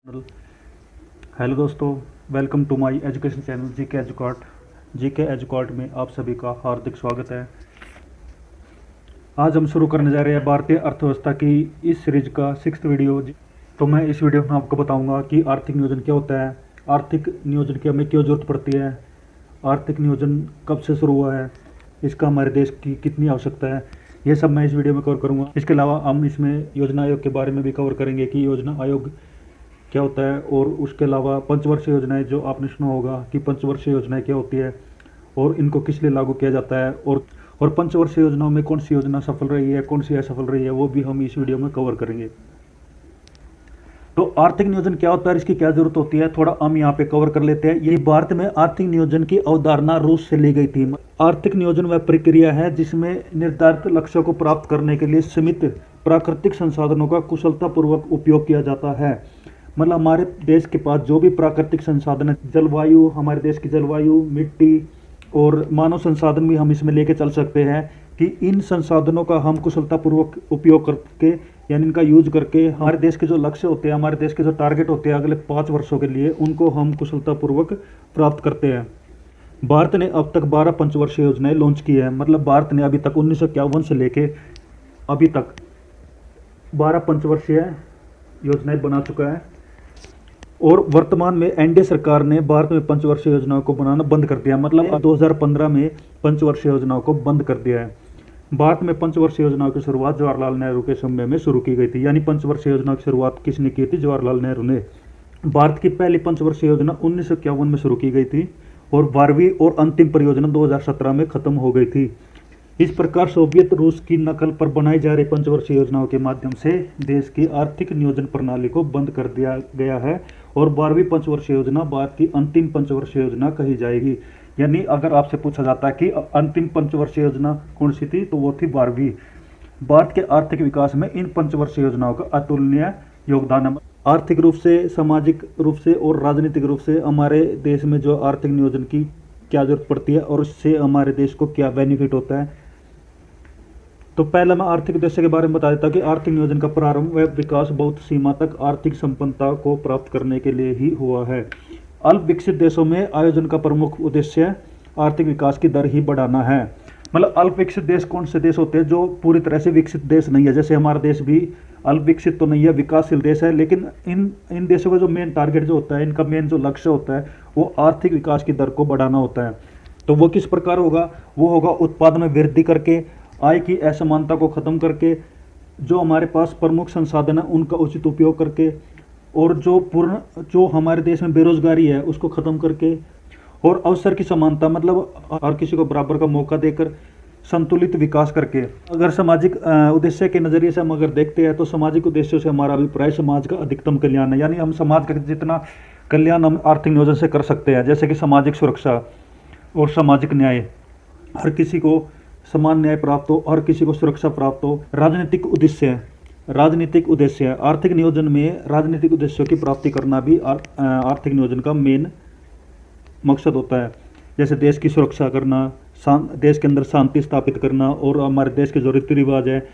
Hello दोस्तों, welcome to my education channel GK Educot. GK Educot में आप सभी का हार्दिक स्वागत है। आज हम शुरू करने जा रहे हैं भारतीय अर्थव्यवस्था की इस सीरीज का 6th वीडियो। तो मैं इस वीडियो में आपको बताऊंगा कि आर्थिक नियोजन क्या होता है, आर्थिक नियोजन की हमें क्यों ज़रूरत पड़ती है, आर्थिक नियोजन कब से शुरू हुआ है, इसका हमारे देश की कितनी आवश्यकता है, ये सब मैं इस वीडियो में कवर करूँगा। इसके अलावा हम इसमें योजना आयोग के बारे में भी कवर करेंगे कि योजना आयोग क्या होता है, और उसके अलावा पंचवर्षीय योजनाएं जो आपने सुना होगा कि पंचवर्षीय योजनाएं क्या होती है और इनको किस लिए लागू किया जाता है, और पंचवर्षीय योजनाओं में कौन सी योजना सफल रही है, कौन सी असफल रही है, वो भी हम इस वीडियो में कवर करेंगे। तो आर्थिक नियोजन क्या होता है, इसकी क्या जरूरत होती है, थोड़ा हम यहाँ पे कवर कर लेते हैं। ये भारत में आर्थिक नियोजन की अवधारणा रूस से ली गई थी। आर्थिक नियोजन वह प्रक्रिया है जिसमें निर्धारित लक्ष्यों को प्राप्त करने के लिए सीमित प्राकृतिक संसाधनों का कुशलतापूर्वक उपयोग किया जाता है। मतलब हमारे देश के पास जो भी प्राकृतिक संसाधन है, जलवायु, हमारे देश की जलवायु, मिट्टी और मानव संसाधन भी हम इसमें लेके चल सकते हैं कि इन संसाधनों का हम कुशलतापूर्वक उपयोग करके, यानी इनका यूज करके हमारे देश के जो लक्ष्य होते हैं, हमारे देश के जो टारगेट होते हैं अगले 5 वर्षों के लिए, उनको हम कुशलतापूर्वक प्राप्त करते हैं। भारत ने अब तक 12 पंचवर्षीय योजनाएं लॉन्च की है। मतलब भारत ने अभी तक 1951 से लेके अभी तक 12 पंचवर्षीय योजनाएं बना चुका है। और वर्तमान में एनडीए सरकार ने भारत में पंचवर्षीय योजनाओं को बनाना बंद कर दिया। मतलब 2015 में पंचवर्षीय योजनाओं को बंद कर दिया है। भारत में पंचवर्षीय योजनाओं की शुरुआत जवाहरलाल नेहरू के समय में शुरू की गई थी। यानी पंचवर्षीय योजना की शुरुआत किसने की थी? जवाहरलाल नेहरू ने। भारत की पहली पंचवर्षीय योजना 1951 में शुरू की गई थी और 12वीं और अंतिम परियोजना 2017 में खत्म हो गई थी। इस प्रकार सोवियत रूस की नकल पर बनाई जा रही पंचवर्षीय योजनाओं के माध्यम से देश की आर्थिक नियोजन प्रणाली को बंद कर दिया गया है और 12वीं पंचवर्षीय योजना भारत की अंतिम पंचवर्षीय योजना कही जाएगी। यानी अगर आपसे पूछा जाता है कि अंतिम पंचवर्षीय योजना कौन सी थी, तो वो थी 12वीं। भारत के आर्थिक विकास में इन पंचवर्षीय योजनाओं का अतुलनीय योगदान है। आर्थिक रूप से, सामाजिक रूप से और राजनीतिक रूप से हमारे देश में जो आर्थिक नियोजन की क्या जरूरत पड़ती है और उससे हमारे देश को क्या बेनिफिट होता है। तो पहला मैं आर्थिक उद्देश्य के बारे में बता देता कि आर्थिक नियोजन का प्रारंभ व विकास बहुत सीमा तक आर्थिक संपन्नता को प्राप्त करने के लिए ही हुआ है। अल्प विकसित देशों में आयोजन का प्रमुख उद्देश्य आर्थिक विकास की दर ही बढ़ाना है। मतलब अल्प विकसित देश कौन से देश होते हैं? जो पूरी तरह से विकसित देश नहीं है। जैसे हमारा देश भी अल्प विकसित तो नहीं है, विकासशील देश है, लेकिन इन देशों का जो मेन टारगेट जो होता है, इनका मेन जो लक्ष्य होता है, वो आर्थिक विकास की दर को बढ़ाना होता है। तो वो किस प्रकार होगा? वो होगा उत्पादन में वृद्धि करके, आय की असमानता को खत्म करके, जो हमारे पास प्रमुख संसाधन है उनका उचित उपयोग करके, और जो हमारे देश में बेरोजगारी है उसको खत्म करके, और अवसर की समानता, मतलब हर किसी को बराबर का मौका देकर संतुलित विकास करके। अगर सामाजिक उद्देश्य के नज़रिए से हम अगर देखते हैं तो सामाजिक उद्देश्यों से हमारा अभिप्राय समाज का अधिकतम कल्याण है। यानी हम समाज का जितना कल्याण हम आर्थिक नियोजन से कर सकते हैं, जैसे कि सामाजिक सुरक्षा और सामाजिक न्याय, हर किसी को समान न्याय प्राप्त हो, हर किसी को सुरक्षा प्राप्त हो। राजनीतिक उद्देश्य आर्थिक नियोजन में राजनीतिक उद्देश्यों की प्राप्ति करना भी आर्थिक नियोजन का मेन मकसद होता है। जैसे देश की सुरक्षा करना, देश के अंदर शांति स्थापित करना, और हमारे देश के जो रीति रिवाज है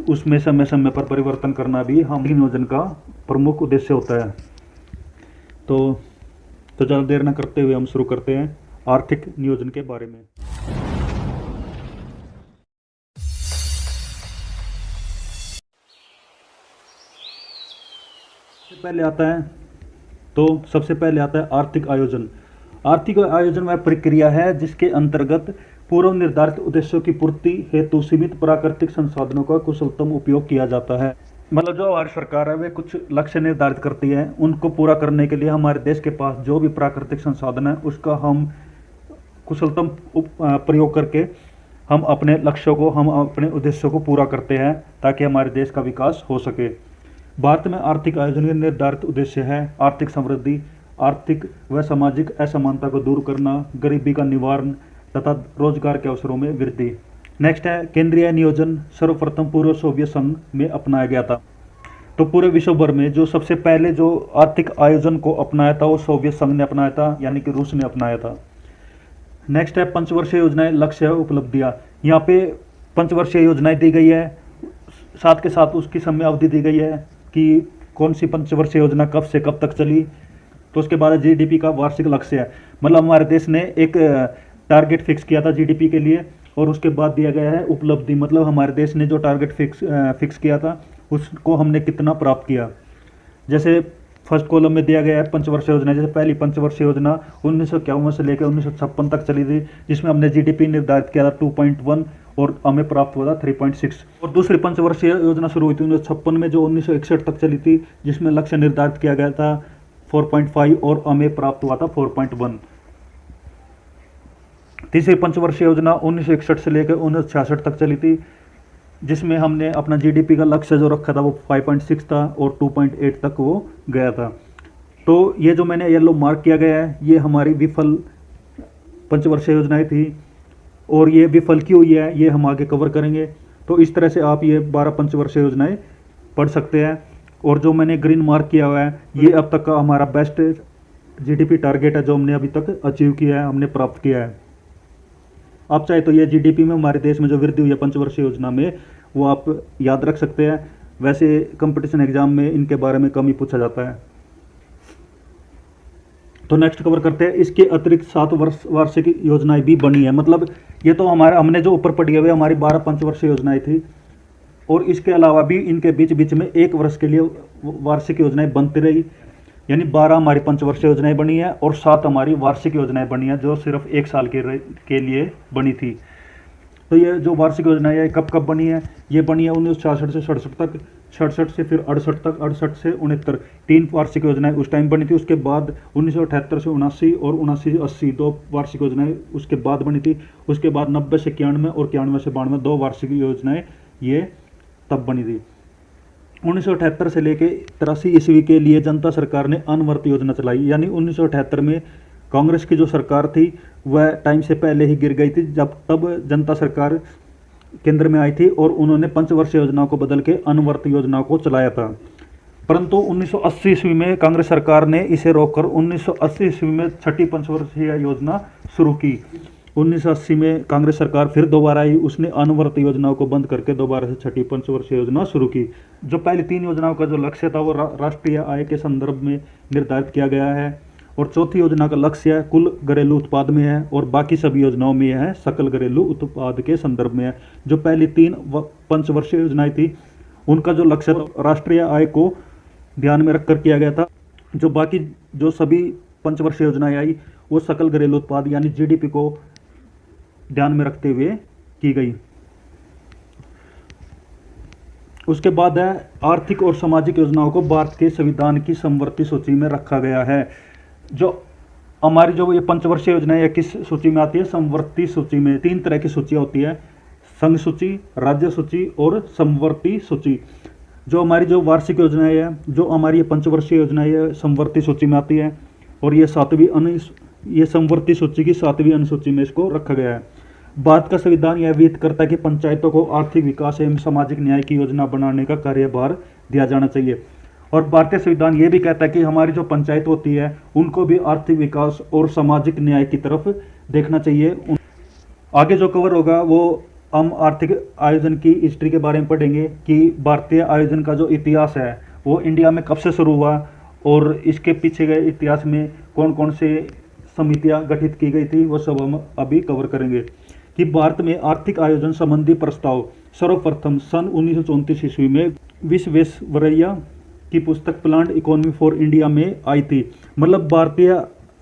उसमें समय समय पर परिवर्तन करना भी आर्थिक नियोजन का प्रमुख उद्देश्य होता है। तो ज़्यादा देर न करते हुए हम शुरू करते हैं आर्थिक नियोजन के बारे में। सबसे पहले आता है आर्थिक आयोजन। आर्थिक आयोजन वह प्रक्रिया है जिसके अंतर्गत पूर्व निर्धारित उद्देश्यों की पूर्ति हेतु सीमित प्राकृतिक संसाधनों का कुशलतम उपयोग किया जाता है। मतलब जो हमारी सरकार है वे कुछ लक्ष्य निर्धारित करती है, उनको पूरा करने के लिए हमारे देश के पास जो भी प्राकृतिक संसाधन है उसका हम कुशलतम प्रयोग करके हम अपने लक्ष्यों को, हम अपने उद्देश्यों को पूरा करते हैं ताकि हमारे देश का विकास हो सके। भारत में आर्थिक आयोजन के निर्धारित उद्देश्य है आर्थिक समृद्धि, आर्थिक व सामाजिक असमानता को दूर करना, गरीबी का निवारण तथा रोजगार के अवसरों में वृद्धि। नेक्स्ट है केंद्रीय नियोजन। सर्वप्रथम पूर्व सोवियत संघ में अपनाया गया था। तो पूरे विश्व भर में जो सबसे पहले जो आर्थिक आयोजन को अपनाया था वो सोवियत संघ ने अपनाया था, यानी कि रूस ने अपनाया था। नेक्स्ट है पंचवर्षीय योजनाएं, लक्ष्य, उपलब्धियां। यहाँ पे पंचवर्षीय योजनाएं दी गई है, साथ के साथ उसकी समय अवधि दी गई है कि कौन सी पंचवर्षीय योजना कब से कब तक चली। तो उसके बाद जीडीपी का वार्षिक लक्ष्य है, मतलब हमारे देश ने एक टारगेट फिक्स किया था जीडीपी के लिए, और उसके बाद दिया गया है उपलब्धि, मतलब हमारे देश ने जो टारगेट फिक्स किया था उसको हमने कितना प्राप्त किया। जैसे फर्स्ट कॉलम में दिया गया है पंचवर्षीय योजना। जैसे पहली पंचवर्षीय योजना 1951 से लेकर 1956 तक चली थी, जिसमें हमने जीडीपी निर्धारित किया था 2.1 और हमें प्राप्त हुआ था 3.6। और दूसरी पंचवर्षीय योजना शुरू हुई थी 1956 में, जो 1961 तक चली थी, जिसमें लक्ष्य निर्धारित किया गया था 4.5 और हमें प्राप्त हुआ था 4.1। तीसरी पंचवर्षीय योजना 1961 से लेकर 1966 तक चली थी, जिसमें हमने अपना जीडीपी का लक्ष्य जो रखा था वो 5.6 था और 2.8 तक वो गया था। तो ये जो मैंने येलो मार्क किया गया है ये हमारी विफल पंचवर्षीय योजनाएं थी, और ये विफल क्यों हुई है ये हम आगे कवर करेंगे। तो इस तरह से आप ये 12 पंचवर्षीय योजनाएं पढ़ सकते हैं। और जो मैंने ग्रीन मार्क किया हुआ है ये अब तक का हमारा बेस्ट जीडीपी टारगेट है जो हमने अभी तक अचीव किया है, हमने प्राप्त किया है। आप चाहे तो ये जीडीपी में हमारे देश में जो वृद्धि हुई है पंचवर्षीय योजना में वो आप याद रख सकते हैं। वैसे कंपटीशन एग्जाम में इनके बारे में कम ही पूछा जाता है। तो नेक्स्ट कवर करते हैं, इसके अतिरिक्त 7 वार्षिक योजनाएं भी बनी है। मतलब ये तो हमने जो ऊपर पढ़ी हुई हमारी 12 पंचवर्षीय योजनाएं थी, और इसके अलावा भी इनके बीच बीच में 1 वर्ष के लिए वार्षिक योजनाएं बनती रही। यानी 12 हमारी पंचवर्षीय योजनाएं बनी है और 7 हमारी वार्षिक योजनाएं बनी है जो सिर्फ 1 साल के लिए बनी थी। तो ये जो वार्षिक योजना है कब कब बनी है, ये बनी है 1966 से 67 तक, 67 से फिर 68 तक, 68 से 69, 3 वार्षिक योजनाएं उस टाइम बनी थी। उसके बाद 1978 से 79 और 79 से 80 2 वार्षिक योजनाएं उसके बाद बनी थी। उसके बाद 90 से 91 और 91 से 92 2 वार्षिक योजनाएं ये तब बनी थी। 1978 से लेकर 83 ईस्वी के लिए जनता सरकार ने अनवरत योजना चलाई। यानी 1978 में कांग्रेस की जो सरकार थी वह टाइम से पहले ही गिर गई थी, जब तब जनता सरकार केंद्र में आई थी और उन्होंने पंचवर्षीय योजनाओं को बदल के अनवरत योजनाओं को चलाया था। परंतु 1980 ईस्वी में कांग्रेस सरकार ने इसे रोककर 1980 ईस्वी में छठी पंचवर्षीय योजना शुरू की। 1980 में कांग्रेस सरकार फिर दोबारा आई, उसने अनवरत योजनाओं को बंद करके दोबारा से छठी पंचवर्षीय योजना शुरू की। जो पहली 3 योजनाओं का जो लक्ष्य था वो राष्ट्रीय आय के संदर्भ में निर्धारित किया गया है, और चौथी योजना का लक्ष्य कुल घरेलू उत्पाद में है, और बाकी सभी योजनाओं में यह है सकल घरेलू उत्पाद के संदर्भ में है। जो पहली 3 पंचवर्षीय योजनाएं थी उनका जो लक्ष्य था राष्ट्रीय आय को ध्यान में रखकर किया गया था। जो बाकी जो सभी पंचवर्षीय योजनाएं आई वो सकल घरेलू उत्पाद यानी जीडीपी को ध्यान में रखते हुए की गई। उसके बाद है आर्थिक और सामाजिक योजनाओं को भारत के संविधान की समवर्ती सूची में रखा गया है। जो हमारी जो ये पंचवर्षीय योजना है किस सूची में आती है, समवर्ती सूची में। 3 तरह की सूचियाँ होती है, संघ सूची, राज्य सूची और समवर्ती सूची। जो हमारी जो वार्षिक योजनाएं है, जो हमारी ये पंचवर्षीय योजनाएं है समवर्ती सूची में आती है, और ये ये समवर्ती सूची की 7वीं अनुसूची में इसको रखा गया है। भारत का संविधान यह विहित करता है कि पंचायतों को आर्थिक विकास एवं सामाजिक न्याय की योजना बनाने का कार्यभार दिया जाना चाहिए। और भारतीय संविधान ये भी कहता है कि हमारी जो पंचायत होती है उनको भी आर्थिक विकास और सामाजिक न्याय की तरफ देखना चाहिए। आगे जो कवर होगा वो हम आर्थिक आयोजन की हिस्ट्री के बारे में पढ़ेंगे कि भारतीय आयोजन का जो इतिहास है वो इंडिया में कब से शुरू हुआ, और इसके पीछे गए इतिहास में कौन कौन से समितियां गठित की गई थी, वो सब हम अभी कवर करेंगे। कि भारत में आर्थिक आयोजन संबंधी प्रस्ताव सर्वप्रथम सन 1934 ईस्वी में विश्वेश्वरैया की पुस्तक प्लान्ड इकोनॉमी फॉर इंडिया में आई थी। मतलब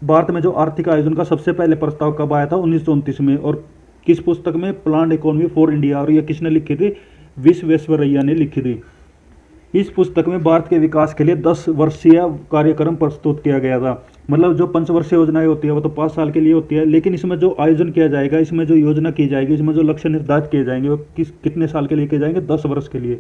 भारत में जो आर्थिक आयोजन का सबसे पहले प्रस्ताव कब आया था, 1934 में, और किस पुस्तक में, प्लान्ड इकोनॉमी फॉर इंडिया। और ये किसने लिखी थी, विश्वेश्वरैया ने लिखी थी। इस पुस्तक में भारत के विकास के लिए 10 वर्षीय कार्यक्रम प्रस्तुत किया गया था। मतलब जो पंचवर्षीय योजनाएं होती है वो तो 5 साल के लिए होती है, लेकिन इसमें जो आयोजन किया जाएगा, इसमें जो योजना की जाएगी, इसमें जो लक्ष्य निर्धारित किए जाएंगे वो कितने साल के लिए किए जाएंगे, 10 वर्ष के लिए।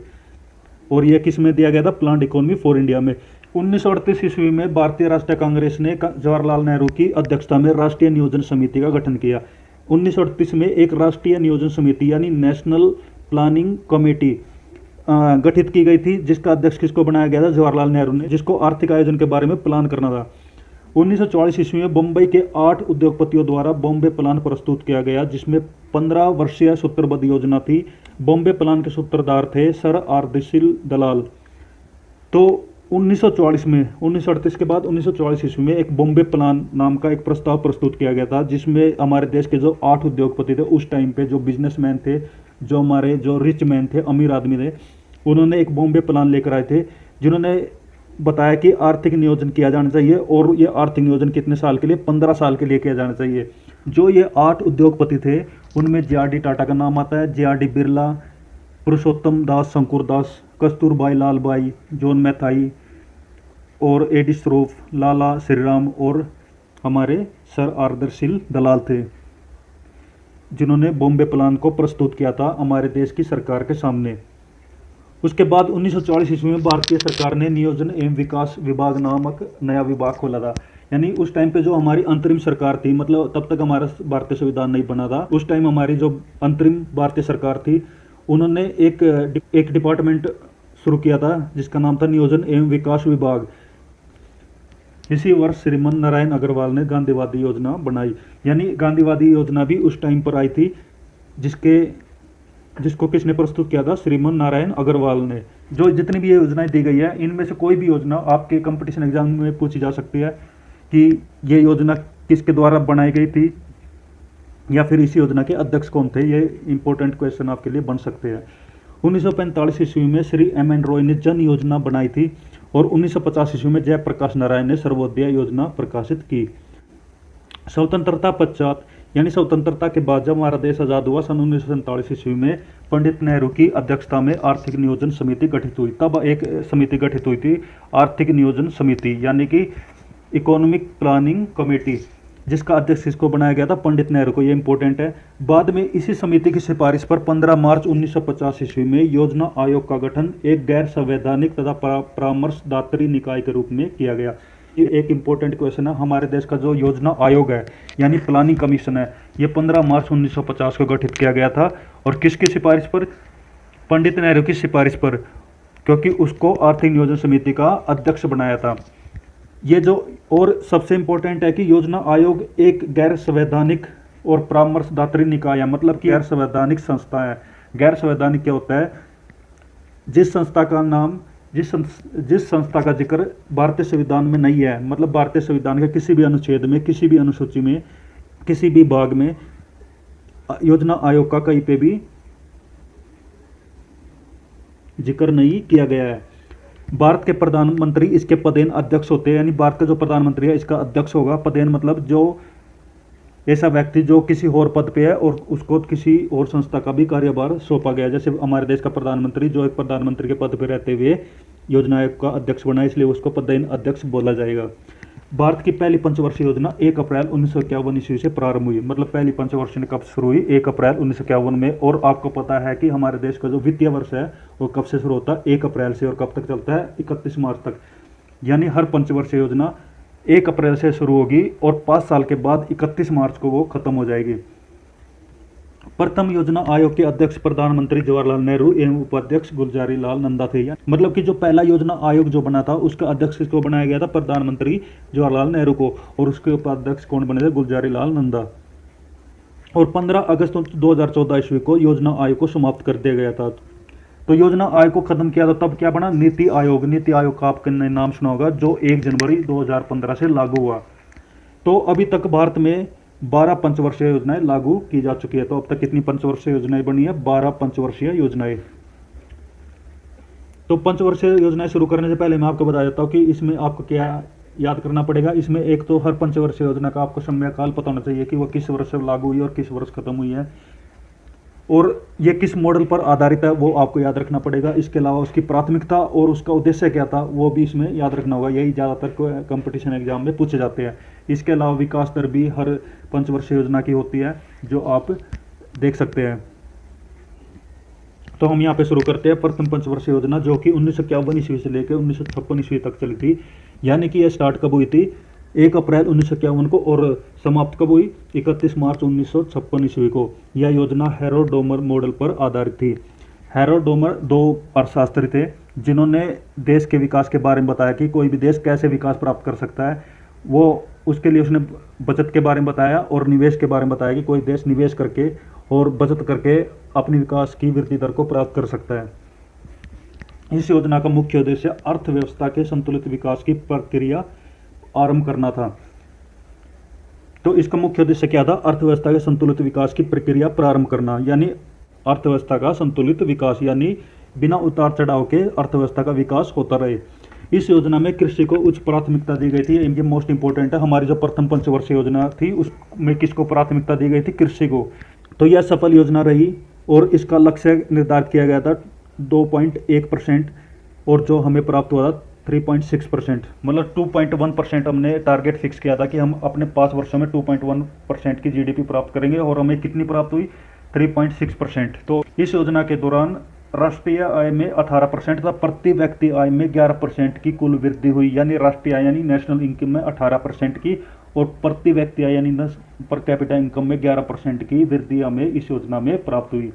और यह किस में दिया गया था, प्लान्ड इकोनॉमी फॉर इंडिया में। 1938 ईस्वी में भारतीय राष्ट्रीय कांग्रेस ने जवाहरलाल नेहरू की अध्यक्षता में राष्ट्रीय नियोजन समिति का गठन किया। 1938 में एक राष्ट्रीय नियोजन समिति यानी नेशनल प्लानिंग कमेटी गठित की गई थी, जिसका अध्यक्ष किसको बनाया गया था, जवाहरलाल नेहरू ने, जिसको आर्थिक आयोजन के बारे में प्लान करना था। 1940 ईस्वी में बम्बई के 8 उद्योगपतियों द्वारा बॉम्बे प्लान प्रस्तुत किया गया, जिसमें 15 वर्षीय सूत्रबद्ध योजना थी। बॉम्बे प्लान के सूत्रधार थे सर आरदीशील दलाल। तो 1944 में 1938 के बाद 1944 ईस्वी में एक बॉम्बे प्लान नाम का एक प्रस्ताव प्रस्तुत किया गया था, जिसमें हमारे देश के जो 8 उद्योगपति थे उस टाइम पे, जो बिजनेसमैन थे, जो हमारे जो रिच मैन थे, अमीर आदमी थे, उन्होंने एक बॉम्बे प्लान लेकर आए थे, जिन्होंने बताया कि आर्थिक नियोजन किया जाना चाहिए और ये आर्थिक नियोजन कितने साल के लिए, 15 साल के लिए किया जाना चाहिए। जो ये 8 उद्योगपति थे उनमें जे.आर.डी. टाटा का नाम आता है, जे.आर.डी. बिरला, पुरुषोत्तम दास शंकुरदास, कस्तूरबाई लाल बाई, जॉन मैथाई और एडी श्रोफ, लाला श्रीराम और हमारे सर आर्दर सिल दलाल थे, जिन्होंने बॉम्बे प्लान को प्रस्तुत किया था हमारे देश की सरकार के सामने। उसके बाद 1940 ईस्वी में भारतीय सरकार ने नियोजन एवं विकास विभाग नामक नया विभाग खोला था। यानी उस टाइम पे जो हमारी अंतरिम सरकार थी, मतलब तब तक हमारा भारतीय संविधान नहीं बना था, उस टाइम हमारी जो अंतरिम भारतीय सरकार थी उन्होंने एक डिपार्टमेंट शुरू किया था जिसका नाम था नियोजन एवं विकास विभाग। इसी वर्ष श्रीमन नारायण अग्रवाल ने गांधीवादी योजना बनाई। यानी गांधीवादी योजना भी उस टाइम पर आई थी, जिसको किसने प्रस्तुत किया था? श्रीमन नारायण अग्रवाल ने। जो जितनी भी ये योजनाएं दी गई है, इनमें से कोई भी योजना आपके कंपटीशन एग्जाम में पूछी जा सकती है कि ये योजना किसके द्वारा बनाई गई थी या फिर इस योजना के अध्यक्ष कौन थे। ये इंपॉर्टेंट क्वेश्चन आपके लिए बन सकते हैं। 1945 ईस्वी में श्री एम.एन. रॉय ने जन योजना बनाई थी और 1950 ईस्वी में जयप्रकाश नारायण ने सर्वोदय योजना प्रकाशित की। स्वतंत्रता पश्चात, यानी स्वतंत्रता के बाद जब हमारा देश आज़ाद हुआ सन 1947 ईस्वी में, पंडित नेहरू की अध्यक्षता में आर्थिक नियोजन समिति गठित हुई। तब एक समिति गठित हुई थी, आर्थिक नियोजन समिति, यानी कि इकोनॉमिक प्लानिंग कमेटी, जिसका अध्यक्ष किसको बनाया गया था? पंडित नेहरू को। ये इंपॉर्टेंट है। बाद में इसी समिति की सिफारिश पर 15 मार्च 1950 ईस्वी में योजना आयोग का गठन एक गैर संवैधानिक तथा परामर्शदात्री निकाय के रूप में किया गया। ये एक इंपॉर्टेंट क्वेश्चन है। हमारे देश का जो योजना आयोग है यानी प्लानिंग कमीशन है, ये 15 मार्च 1950 को गठित किया गया था। और किसकी सिफारिश पर? पंडित नेहरू की सिफारिश पर, क्योंकि उसको आर्थिक नियोजन समिति का अध्यक्ष बनाया था। ये जो और सबसे इंपॉर्टेंट है कि योजना आयोग एक गैर संवैधानिक और परामर्शदात्री निकाय है, मतलब कि गैर संवैधानिक संस्था है। गैर संवैधानिक क्या होता है? जिस संस्था का नाम, जिस संस्था का जिक्र भारतीय संविधान में नहीं है, मतलब भारतीय संविधान के किसी भी अनुच्छेद में, किसी भी अनुसूची में, किसी भी भाग में योजना आयोग का कहीं पे भी जिक्र नहीं किया गया है। भारत के प्रधानमंत्री इसके पदेन अध्यक्ष होते हैं, यानी भारत का जो प्रधानमंत्री है इसका अध्यक्ष होगा। पदेन मतलब जो ऐसा व्यक्ति जो किसी और पद पे है और उसको किसी और संस्था का भी कार्यभार सौंपा गया। जैसे हमारे देश का प्रधानमंत्री जो एक प्रधानमंत्री के पद पे रहते हुए योजना आयोग का अध्यक्ष बना, इसलिए उसको पदेन अध्यक्ष बोला जाएगा। भारत की पहली पंचवर्षीय योजना 1 अप्रैल 1951 ईस्वी से प्रारंभ हुई। मतलब पहली पंचवर्षीय कब शुरू हुई? 1 अप्रैल 1951 में। और आपको पता है कि हमारे देश का जो वित्तीय वर्ष है वो कब से शुरू होता है? 1 अप्रैल से, और कब तक चलता है? 31 मार्च तक। यानी हर पंचवर्षीय योजना 1 अप्रैल से शुरू होगी और 5 साल के बाद 31 मार्च को वो खत्म हो जाएगी। प्रथम योजना आयोग के अध्यक्ष प्रधानमंत्री जवाहरलाल नेहरू एवं उपाध्यक्ष गुलजारी लाल नंदा थे। मतलब कि जो पहला योजना आयोग जो बना था उसका अध्यक्ष किसको बनाया गया था? प्रधानमंत्री जवाहरलाल नेहरू को। और उसके उपाध्यक्ष कौन बने थे? गुलजारी लाल नंदा। और 15 अगस्त 2014 ईस्वी को योजना आयोग को समाप्त कर दिया गया था। तो योजना आयोग को खत्म किया था, तब क्या बना? नीति आयोग। नीति आयोग का आपने नाम सुना होगा, जो 1 जनवरी 2015 से लागू हुआ। तो अभी तक भारत में 12 पंचवर्षीय योजनाएं लागू की जा चुकी है। तो अब तक कितनी पंचवर्षीय योजनाएं बनी है? 12 पंचवर्षीय योजनाएं। तो पंचवर्षीय योजनाएं शुरू करने से पहले मैं आपको बता देता हूं कि इसमें आपको क्या याद करना पड़ेगा। इसमें एक तो हर पंचवर्षीय योजना का आपको समयकाल पता होना चाहिए कि वो किस वर्ष से लागू हुई और किस वर्ष खत्म हुई है, और ये किस मॉडल पर आधारित है वो आपको याद रखना पड़ेगा। इसके अलावा उसकी प्राथमिकता और उसका उद्देश्य क्या था वो भी इसमें याद रखना होगा। यही ज़्यादातर कंपटीशन एग्जाम में पूछे जाते हैं। इसके अलावा विकास दर भी हर पंचवर्षीय योजना की होती है, जो आप देख सकते हैं। तो हम यहाँ पे शुरू करते हैं प्रथम पंचवर्षीय योजना, जो कि 1951 ईस्वी से लेकर 1956 ईस्वी तक चली थी। यानी कि यह स्टार्ट कब हुई थी? 1 अप्रैल 1951 को, और समाप्त कब हुई? 31 मार्च 1956 ईस्वी को। यह योजना हैरोल्ड डोमर मॉडल पर आधारित थी। हैरोल्ड डोमर 2 अर्थशास्त्री थे जिन्होंने देश के विकास के बारे में बताया कि कोई भी देश कैसे विकास प्राप्त कर सकता है। वो उसके लिए उसने बचत के बारे में बताया और निवेश के बारे में बताया कि कोई देश निवेश करके और बचत करके अपनी विकास की वृद्धि दर को प्राप्त कर सकता है। इस योजना का मुख्य उद्देश्य अर्थव्यवस्था के संतुलित विकास की प्रक्रिया आरंभ करना था। तो इसका मुख्य उद्देश्य क्या था? अर्थव्यवस्था के संतुलित विकास की प्रक्रिया प्रारंभ करना, यानी अर्थव्यवस्था का संतुलित विकास, यानी बिना उतार चढ़ाव के अर्थव्यवस्था का विकास होता रहे। इस योजना में कृषि को उच्च प्राथमिकता दी गई थी। इनकी मोस्ट इंपॉर्टेंट है, हमारी जो प्रथम पंचवर्षीय योजना थी उसमें किसको प्राथमिकता दी गई थी? कृषि को। तो यह सफल योजना रही और इसका लक्ष्य निर्धारित किया गया था 2.1%, और जो हमें प्राप्त हुआ था 3.6%, मतलब 2.1% हमने टारगेट फिक्स किया था कि हम अपने 5 वर्षों में 2.1% की जीडीपी प्राप्त करेंगे, और हमें कितनी प्राप्त हुई? 3.6%। तो इस योजना के दौरान राष्ट्रीय आय में 18% तथा प्रति व्यक्ति आय में 11% की कुल वृद्धि हुई, यानी राष्ट्रीय आय यानी नेशनल इनकम में 18% की, और प्रति व्यक्ति आय यानी पर कैपिटा इनकम में 11% की वृद्धि हमें इस योजना में प्राप्त हुई।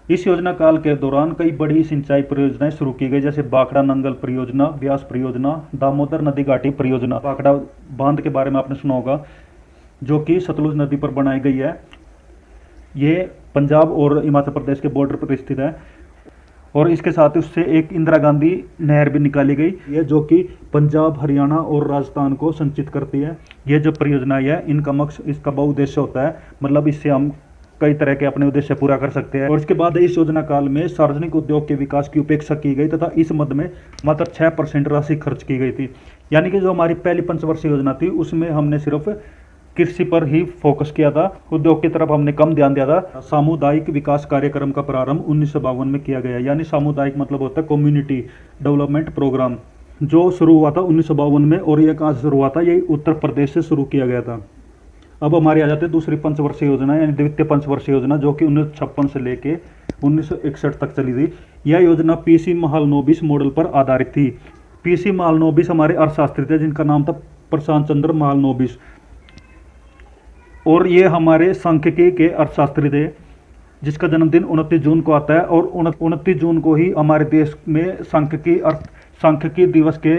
इस योजना काल के दौरान कई बड़ी सिंचाई परियोजनाएं शुरू की गई, जैसे बाखड़ा नंगल परियोजना, व्यास परियोजना, दामोदर नदी घाटी परियोजना। बाखड़ा बांध के बारे में आपने सुना होगा, जो कि सतलुज नदी पर बनाई गई है। ये पंजाब और हिमाचल प्रदेश के बॉर्डर पर स्थित है, और इसके साथ उससे एक इंदिरा गांधी नहर भी निकाली गई है, जो कि पंजाब, हरियाणा और राजस्थान को संचित करती है। ये जो परियोजना है, इनका मकसद, इसका बहुउद्देश्य होता है, मतलब इससे हम कई तरह के अपने उद्देश्य पूरा कर सकते हैं। और इसके बाद इस योजना काल में सार्वजनिक उद्योग के विकास की उपेक्षा की गई तथा इस मद में मात्र 6% राशि खर्च की गई थी। यानी कि जो हमारी पहली पंचवर्षीय योजना थी उसमें हमने सिर्फ कृषि पर ही फोकस किया था, उद्योग की तरफ हमने कम ध्यान दिया था। सामुदायिक विकास कार्यक्रम का प्रारंभ 1952 में किया गया, यानी सामुदायिक मतलब होता है कम्युनिटी डेवलपमेंट प्रोग्राम, जो शुरू हुआ था 1952 में। और यह कहाँ से शुरू हुआ था? ये उत्तर प्रदेश से शुरू किया गया था। अब हमारी आ जाते हैं दूसरी पंचवर्षीय योजना, यानी द्वितीय पंचवर्षीय योजना, जो कि 1956 से लेके 1961 तक चली थी। यह योजना पीसी महालनोबिस मॉडल पर आधारित थी। पीसी महालनोबिस हमारे अर्थशास्त्री थे, जिनका नाम था प्रशांत चंद्र महालनोबिस, और ये हमारे सांख्यिकी के अर्थशास्त्री थे, जिसका जन्मदिन 29 जून को आता है, और 29 जून को ही हमारे देश में सांख्यिकी दिवस के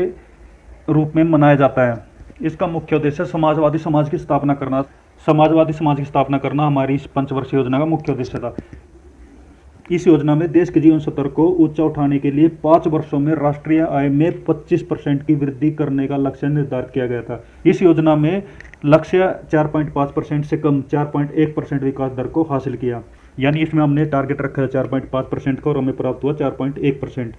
रूप में मनाया जाता है। इसका मुख्य उद्देश्य समाजवादी समाज की स्थापना करना, समाजवादी समाज की स्थापना करना हमारी इस पंचवर्षीय योजना का मुख्य उद्देश्य था। इस योजना में देश के जीवन स्तर को ऊंचा उठाने के लिए 5 वर्षों में राष्ट्रीय आय में 25% की वृद्धि करने का लक्ष्य निर्धारित किया गया था। इस योजना में लक्ष्य 4.5% से कम 4.1% विकास दर को हासिल किया, यानी इसमें हमने टारगेट रखा है 4.5% का, और हमें प्राप्त हुआ 4.1%।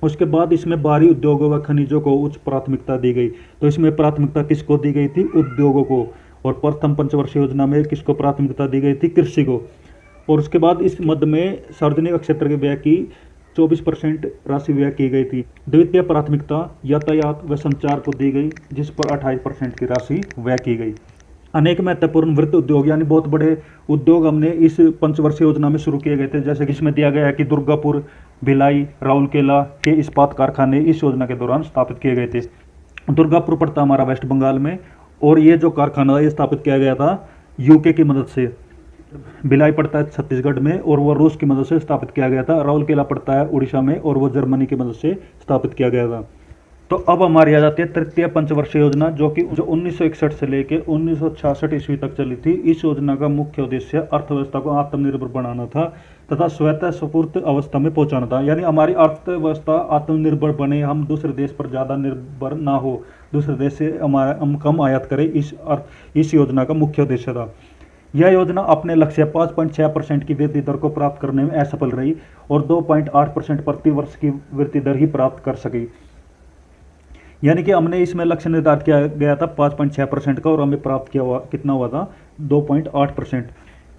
उसके बाद इसमें भारी उद्योगों व खनिजों को उच्च प्राथमिकता दी गई। तो इसमें प्राथमिकता किसको दी गई थी? उद्योगों को। और प्रथम पंचवर्षीय योजना में किसको प्राथमिकता दी गई थी? कृषि को। और उसके बाद इस मद में सार्वजनिक क्षेत्र के व्यय की 24% राशि व्यय की गई थी। द्वितीय प्राथमिकता यातायात व संचार को दी गई, जिस पर 28% की राशि व्यय की गई। अनेक महत्वपूर्ण वृत्त उद्योग, यानी बहुत बड़े उद्योग हमने इस पंचवर्षीय योजना में शुरू किए गए थे, जैसे कि इसमें दिया गया है कि दुर्गापुर, भिलाई, राउरकेला के इस्पात कारखाने इस योजना के दौरान स्थापित किए गए थे। दुर्गापुर पड़ता हमारा वेस्ट बंगाल में, और ये जो कारखाना ये स्थापित किया गया था यूके की मदद से। भिलाई पड़ता है छत्तीसगढ़ में, और वह रूस की मदद से स्थापित किया गया था। राउरकेला पड़ता है उड़ीसा में, और वह जर्मनी की मदद से स्थापित किया गया था। तो अब हमारी आ जाती है तृतीय पंचवर्षीय योजना, जो 1961 से लेकर 1966 ईस्वी तक चली थी। इस योजना का मुख्य उद्देश्य अर्थव्यवस्था को आत्मनिर्भर बनाना था तथा स्वतः स्फूर्त अवस्था में पहुंचाना था, यानी हमारी अर्थव्यवस्था आत्मनिर्भर बने, हम दूसरे देश पर ज़्यादा निर्भर ना हो, दूसरे देश से हम कम आयात करें। इस योजना का मुख्य उद्देश्य था। यह योजना अपने लक्ष्य 5.6% की वृद्धि दर को प्राप्त करने में असफल रही, और 2.8% प्रति वर्ष की वृद्धि दर ही प्राप्त कर सकी। यानी कि हमने इसमें लक्ष्य निर्धारित किया गया था 5.6% का, और हमें प्राप्त किया हुआ कितना हुआ था? 2.8%,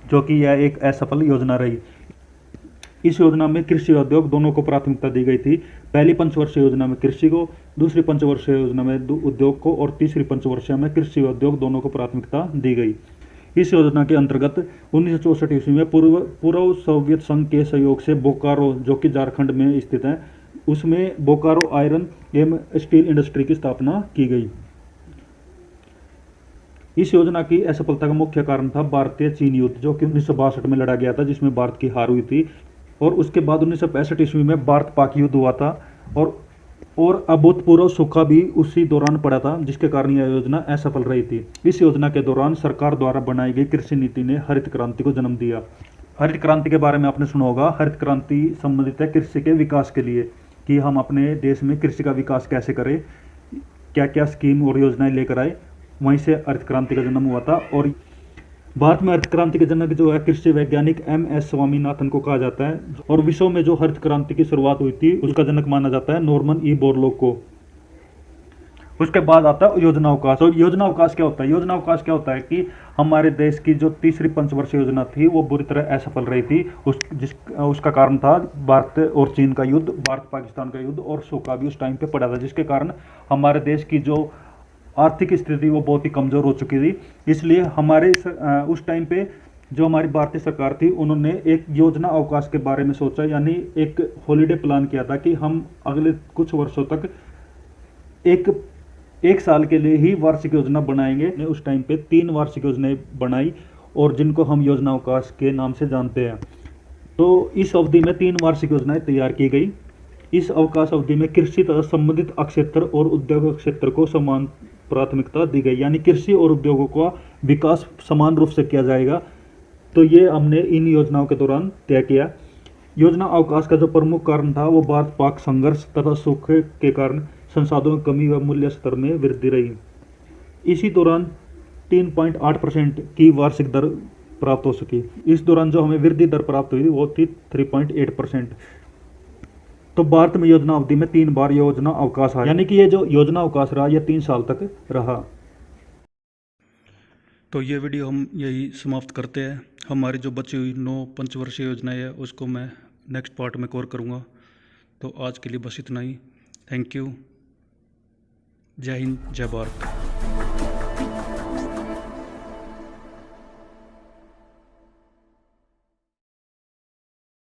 जो कि यह एक असफल योजना रही। इस योजना में कृषि और उद्योग दोनों को प्राथमिकता दी गई थी। पहली पंचवर्षीय योजना में कृषि को, दूसरी पंचवर्षीय योजना में उद्योग को, और तीसरी पंचवर्षीय में कृषि और उद्योग दोनों को प्राथमिकता दी गई। इस योजना के अंतर्गत 1964 ईस्वी में पूर्व सोवियत संघ के सहयोग से बोकारो, जो कि झारखंड में स्थित है, उसमें बोकारो आयरन एवं स्टील इंडस्ट्री की स्थापना की गई। इस योजना की असफलता का मुख्य कारण था भारतीय चीन युद्ध, जो कि 1962 में लड़ा गया था, जिसमें भारत की हार हुई थी। और उसके बाद 1965 ईस्वी में भारत पाक युद्ध हुआ था, और अभूतपूर्व सूखा भी उसी दौरान पड़ा था, जिसके कारण यह योजना असफल रही थी। इस योजना के दौरान सरकार द्वारा बनाई गई कृषि नीति ने हरित क्रांति को जन्म दिया। हरित क्रांति के बारे में आपने सुना होगा। हरित क्रांति संबंधित है कृषि के विकास के लिए, कि हम अपने देश में कृषि का विकास कैसे करें, क्या क्या स्कीम और योजनाएं लेकर आए। वहीं से हरित क्रांति का जन्म हुआ था। और भारत में हरित क्रांति के जनक जो है कृषि वैज्ञानिक MS स्वामीनाथन को कहा जाता है। और विश्व में जो हरित क्रांति की शुरुआत हुई थी उसका जनक माना जाता है नॉर्मन ई बोरलॉग को। उसके बाद आता है योजना अवकाश। तो योजना अवकाश क्या होता है? योजना अवकाश क्या होता है कि हमारे देश की जो तीसरी पंचवर्षीय योजना थी वो बुरी तरह असफल रही थी। उसका कारण था भारत और चीन का युद्ध, भारत पाकिस्तान का युद्ध, और सूखा भी उस टाइम पे पड़ा था, जिसके कारण हमारे देश की जो आर्थिक स्थिति वो बहुत ही कमज़ोर हो चुकी थी। इसलिए हमारे उस टाइम पे जो हमारी भारतीय सरकार थी उन्होंने एक योजना अवकाश के बारे में सोचा, यानी एक हॉलीडे प्लान किया था कि हम अगले कुछ वर्षों तक एक साल के लिए ही वार्षिक योजना बनाएंगे। उस टाइम पे 3 वार्षिक योजनाएं बनाई और जिनको हम योजना अवकाश के नाम से जानते हैं। तो इस अवधि में 3 वार्षिक योजनाएं तैयार की गई। इस अवकाश अवधि में कृषि तथा संबंधित क्षेत्र और उद्योग क्षेत्र को समान प्राथमिकता दी गई, यानी कृषि और उद्योगों का विकास समान रूप से किया जाएगा। तो ये हमने इन योजनाओं के दौरान तय किया। योजना अवकाश का जो प्रमुख कारण था वो भारत पाक संघर्ष तथा सूखे के कारण संसाधनों की कमी व मूल्य स्तर में वृद्धि रही। इसी दौरान 3.8% की वार्षिक दर प्राप्त हो सकी। इस दौरान जो हमें वृद्धि दर प्राप्त हुई वो थी 3.8%। तो भारत में योजना अवधि में 3 बार योजना अवकाश आया, यानी कि ये जो योजना अवकाश रहा ये 3 साल तक रहा। तो ये वीडियो हम यही समाप्त करते हैं। हमारी जो बची हुई 9 पंचवर्षीय योजनाएं है उसको मैं नेक्स्ट पार्ट में कवर करूँगा। तो आज के लिए बस इतना ही। Thank you. जय हिंद, जय भारत।